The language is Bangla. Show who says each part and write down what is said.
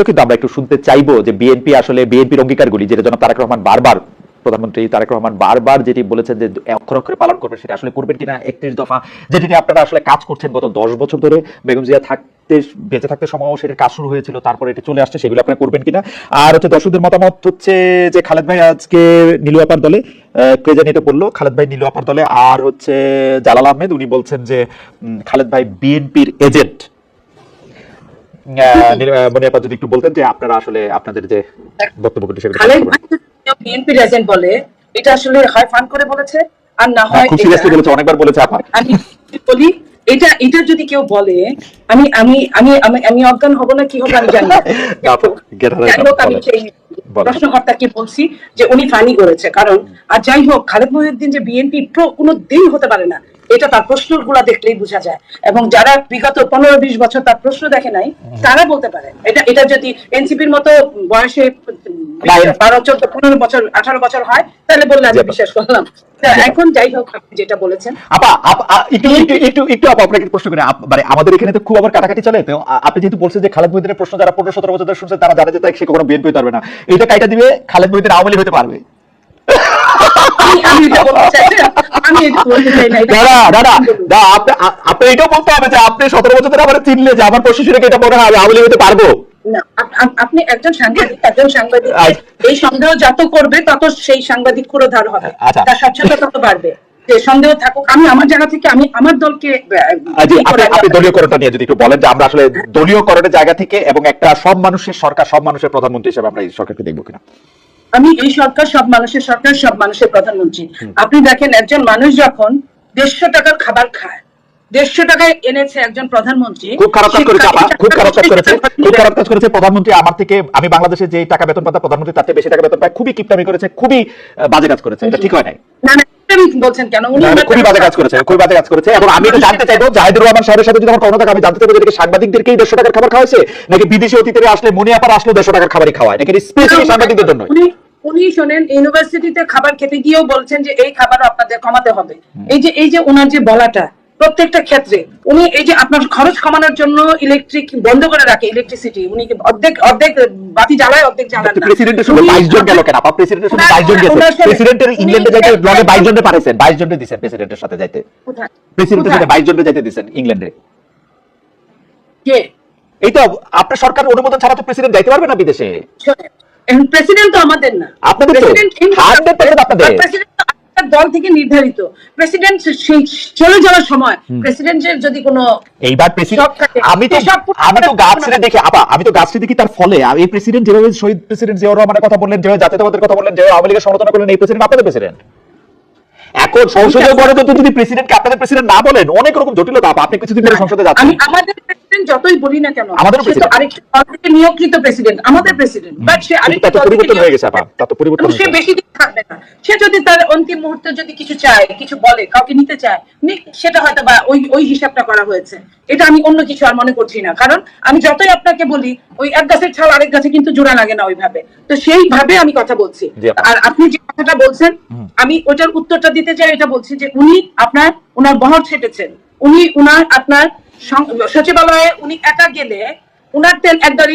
Speaker 1: কিন্তু আমরা একটু শুনতে চাইবো যে বিএনপি আসলে বিএনপির অঙ্গীকারগুলি, যেটা জনাব তারেক রহমান বারবার, প্রধানমন্ত্রী তারেক রহমান বারবার যেটি বলেছেন যে অক্ষরে অক্ষরে পালন করবেন, সেটা আসলে করবেন কিনা। 31 দফা যেটি নিয়ে আপনারা আসলে কাজ করছেন গত 10 বছর ধরে, বেগম জিয়া থাকতে বেঁচে থাকতে সময়ও সেটার কাজ শুরু হয়েছিল, তারপরে এটি চলে আসছে, সেগুলো আপনারা করবেন কিনা। আর হচ্ছে দর্শকদের মতামত হচ্ছে যে খালেদ ভাই আজকে নীলু আপার দলে, কে জানি এটা বললো, খালেদ ভাই নীলু আপার দলে। আর হচ্ছে জালাল আহমেদ, উনি বলছেন যে খালেদ ভাই বিএনপির এজেন্ট। মনিয়াপা যদি একটু বলতেন যে আপনারা আসলে আপনাদের যে বক্তব্যটি সেটা
Speaker 2: খালেদ ভাই বিএনপির এজেন্ট বলে, এটা আসলে হয় ফান করে বলেছে আর না হয়
Speaker 1: খুব সিরিয়াসলি বলেছে, অনেকবার বলেছে আপা।
Speaker 2: আমি বলি এটা যদি কেউ বলে, আমি আমি আমি আমি অজ্ঞান হব না কি হবে আমি জানি না। আমি সেই প্রশ্নকর্তাকে বলছি যে উনি ফানি করেছে, কারণ আর যাই হোক খালেদ মহিউদ্দিন যে বিএনপি প্রো কোনো দিন হতে পারে না, এটা তার প্রশ্নগুলা দেখলেই বোঝা যায়। এবং যারা বিগত 15-20 বছর তার প্রশ্ন দেখে নাই তারা বলতে পারে। এটা যদি এনসিপির মতো বয়সে 12, 14, 15 বছর, 18 বছর হয় তাহলে বললে আমি বিশ্বাস করলাম। এখন যাই হোক আপনি যেটা বলেছেন
Speaker 1: আপা, একটু আপা আপনাকে প্রশ্ন করি, মানে আমাদের এখানে তো খুব আবার কাটাকাটি চলে, তো আপনি যেহেতু বলছেন যে খালেদ মহিউদ্দিনের প্রশ্ন যারা 15-17 বছর ধরে শুনছে তারা জানে যে সে কখনো বিএনপি হতে পারবে না, এটা কাইটা দিবে খালেদ মহিউদ্দিন আওয়ামী লীগ হতে পারবে। আপনি এটাও বলতে হবে যে আপনি 17 বছর ধরে আমার চিনলে যে আমার প্রশ্ন শুনে এটা মনে হয় আওয়ামী লীগ হতে পারবো।
Speaker 2: আপনি একজন সাংবাদিক এই সন্দেহ যত করবে তত সেই সাংবাদিক ক্ষুরধার হবে, তার স্বচ্ছতা তত বাড়বে। সন্দেহ থাকুক, আমি আমার জায়গা থেকে আমি আমার দলকে
Speaker 1: আপনি দলীয়করণটা নিয়ে যদি একটু বলেন যে আমরা আসলে দলীয়করণের জায়গা থেকে এবং একটা সব মানুষের সরকার, সব মানুষের প্রধানমন্ত্রী হিসেবে আমরা এই সরকারকে দেখবো কিনা।
Speaker 2: আমি এই সরকার সব মানুষের সরকার, সব মানুষের প্রধানমন্ত্রী। আপনি দেখেন একজন মানুষ যখন 150 টাকার খাবার খায়, 150 টাকায় এনেছে একজন প্রধানমন্ত্রী,
Speaker 1: খুব খারাপ কাজ করেছে আপা, খুব খারাপ কাজ করেছে, খুব খারাপ কাজ করেছে প্রধানমন্ত্রী। আমার থেকে, আমি বাংলাদেশে যে টাকা বেতন পাতা প্রধানমন্ত্রী তার চেয়ে বেশি টাকা বেতন পায়, খুবই কিপটামি করেছে, খুবই বাজে কাজ করেছে, এটা ঠিক হয় নাই।
Speaker 2: না না বলছেন কেন, উনি
Speaker 1: খুবই বাজে কাজ করেছে, খুবই বাজে কাজ করেছে। এবং আমি এটা জানতে চাইবো জাহিদুর রহমান সাহেবের সাথে যদি আমার কোনো থাকে, আমি জানতে চাইবো যে সাংবাদিকদেরকেই 150 টাকার খাবার খাওয়াইছে নাকি বিদেশি অতিথিরা আসলে মনিয়াপার আসলে 150 টাকার খাবারই খাওয়ায়, নাকি স্পেশালি সাংবাদিকদের জন্য।
Speaker 2: উনি শোনেন ইউনিভার্সিটিতে খাবার খেতে গিয়েও বলছেন যে এই খাবার আপনাদের কমাতে হবে। এই যে ওনার যে বলাটা প্রত্যেকটা ক্ষেত্রে, উনি এই যে আপনার খরচ কমানোর জন্য ইলেকট্রিক বন্ধ করে রাখে, ইলেকট্রিসিটি উনি অর্ধেক বাতি জ্বালায়, অর্ধেক জ্বালান না।
Speaker 1: প্রেসিডেন্টের সঙ্গে 22 জন গেল কেন আপা? প্রেসিডেন্টের সঙ্গে 22 জন গেছে, প্রেসিডেন্টের ইংল্যান্ডে যাইতে ব্লগে 22 জনকে পাঠাইছেন, 22 জনকে দিবেন প্রেসিডেন্টের সাথে যাইতে, প্রেসিডেন্টের সাথে 22 জনকে যাইতে দিবেন ইংল্যান্ডে।
Speaker 2: কে?
Speaker 1: এই তো আপনার সরকার অনুমোদন ছাড়া তো প্রেসিডেন্ট যাইতে পারবে না বিদেশে।
Speaker 2: প্রেসিডেন্ট তো আমাদের না,
Speaker 1: আপনাদের তো 100% আপনাদের।
Speaker 2: প্রেসিডেন্ট দল থেকে নির্ধারিত। প্রেসিডেন্ট চলে যাওয়ার সময় প্রেসিডেন্টের যদি কোনো
Speaker 1: এইবার প্রেসিডেন্ট, আমি তো গাছরে দেখি আপা, আমি তো গাছরে দেখি, তার ফলে এই প্রেসিডেন্ট যেভাবে শহীদ প্রেসিডেন্ট জিয়াউর রহমানের কথা বললেন, যেভাবে জাতীয়তাবাদের কথা বললেন, যেভাবে আওয়ামী লীগের সমালোচনা করলেন, এই প্রেসিডেন্ট আপনাদের প্রেসিডেন্ট। এখন সংসদীয় গণতন্ত্র যদি প্রেসিডেন্টকে আপনাদের প্রেসিডেন্ট না বলেন, অনেক রকম জটিলতা। আপনি কিছুদিন ধরে সংসদে যাচ্ছেন,
Speaker 2: আমি আমাদের প্রেসিডেন্ট যতই বলি না কেন,
Speaker 1: আমাদের প্রেসিডেন্ট
Speaker 2: আরেকটা দল থেকে নিয়োগকৃত প্রেসিডেন্ট, আমাদের প্রেসিডেন্ট, বাট সে আরেকটা দল থেকে
Speaker 1: পরিবর্তন হয়ে গেছে আপা, তা তো পরিবর্তন,
Speaker 2: সে বেশি দিন থাকবে না। সে যদি তার অন্তিম মুহূর্তে যদি কিছু চায়, কিছু বলে, কাউকে নিতে চায়, সেটা হয়তো বা ওই হিসাবটা করা হয়েছে। এটা আমি অন্য কিছু আর মনে করছি না, কারণ আমি যতই আপনাকে বলি ওই এক গাছের ছাল আরেক গাছে কিন্তু জোড়া লাগে না ওইভাবে, তো সেইভাবে আমি কথা বলছি। আর আপনি যে কথাটা বলছেন, আমি ওটার উত্তরটা দিতে চাই, এটা বলছি যে উনি ওনার বহর ছেটেছেন, আপনার সচিবালয়ে উনি একা গেলে উনার তেল একদম